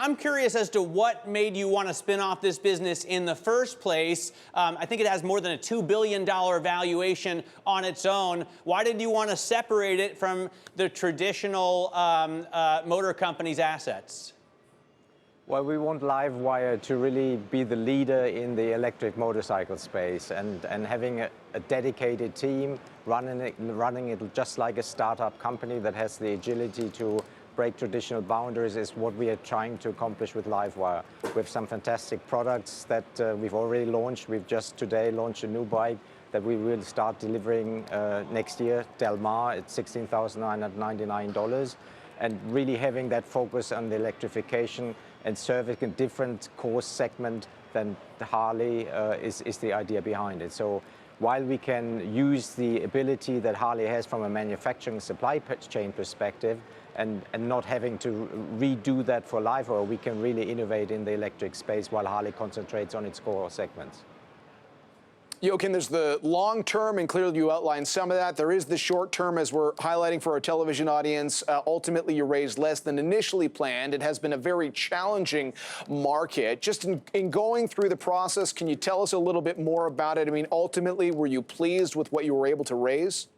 I'm curious as to what made you want to spin off this business in the first place. I think it has more than a $2 billion valuation on its own. Why did you want to separate it from the traditional motor company's assets? Well, we want LiveWire to really be the leader in the electric motorcycle space, and having a dedicated team running it just like a startup company that has the agility to break traditional boundaries is what we are trying to accomplish with LiveWire. We have some fantastic products that we've already launched. We've just today launched a new bike that we will start delivering next year, Del Mar, at $16,999. And really having that focus on the electrification and serving a different cost segment than the Harley is the idea behind it. So while we can use the ability that Harley has from a manufacturing supply chain perspective and not having to redo that for LiveWire, we can really innovate in the electric space while Harley concentrates on its core segments. Jochen, there's the long term, and clearly you outlined some of that. There is the short term, as we're highlighting for our television audience. Ultimately, you raised less than initially planned. It has been a very challenging market. Just in going through the process, can you tell us a little bit more about it? I mean, ultimately, were you pleased with what you were able to raise?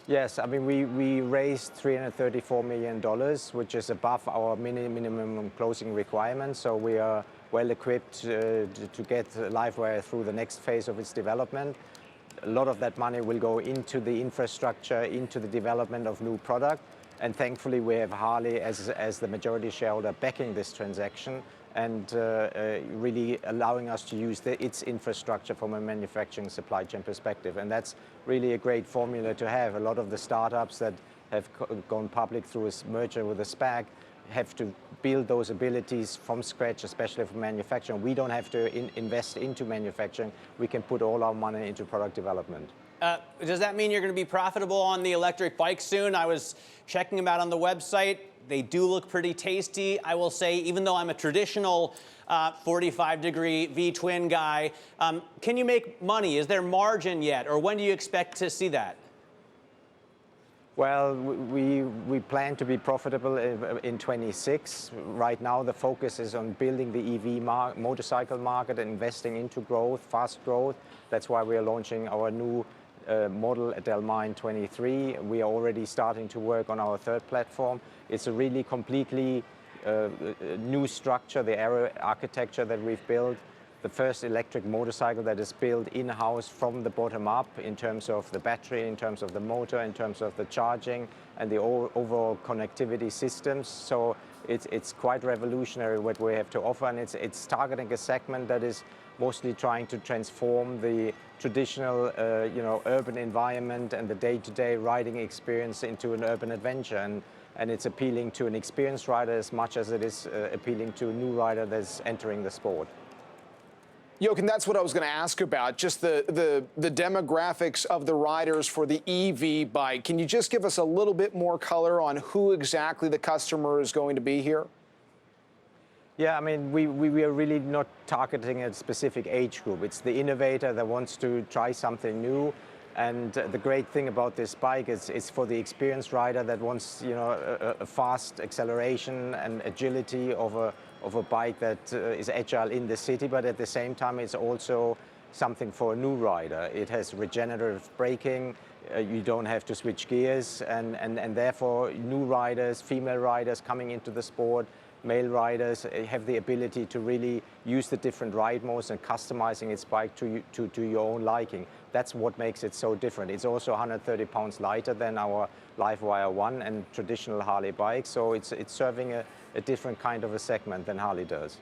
Yes, I mean, we raised $334 million, which is above our minimum closing requirements. So we are well equipped to get LiveWire through the next phase of its development. A lot of that money will go into the infrastructure, into the development of new product. And thankfully, we have Harley as the majority shareholder backing this transaction and really allowing us to use its infrastructure from a manufacturing supply chain perspective. And that's really a great formula to have. A lot of the startups that have gone public through a merger with a SPAC have to build those abilities from scratch, especially for manufacturing. We don't have to invest into manufacturing. We can put all our money into product development. Does that mean you're going to be profitable on the electric bike soon? I was checking them out on the website. They do look pretty tasty. I will say, even though I'm a traditional 45-degree V-twin guy, can you make money? Is there margin yet? Or when do you expect to see that? Well, we plan to be profitable in 26. Right now, the focus is on building the EV motorcycle market and investing into growth, fast growth. That's why we are launching our new model at Del Mar in 23. We are already starting to work on our third platform. It's a really completely new structure, the aero architecture that we've built. The first electric motorcycle that is built in-house from the bottom up in terms of the battery, in terms of the motor, in terms of the charging and the overall connectivity systems. So it's quite revolutionary what we have to offer, and it's targeting a segment that is mostly trying to transform the traditional urban environment and the day-to-day riding experience into an urban adventure. And it's appealing to an experienced rider as much as it is appealing to a new rider that's entering the sport. Jochen, that's what I was going to ask about, just the demographics of the riders for the EV bike. Can you just give us a little bit more color on who exactly the customer is going to be here? Yeah, I mean, we are really not targeting a specific age group. It's the innovator that wants to try something new. And the great thing about this bike is it's for the experienced rider that wants, a fast acceleration and agility of a bike that is agile in the city, but at the same time, it's also something for a new rider. It has regenerative braking. You don't have to switch gears, and therefore, new riders, female riders coming into the sport, male riders have the ability to really use the different ride modes and customizing its bike to your own liking. That's what makes it so different. It's also 130 pounds lighter than our LiveWire 1 and traditional Harley bikes, so it's serving a different kind of a segment than Harley does.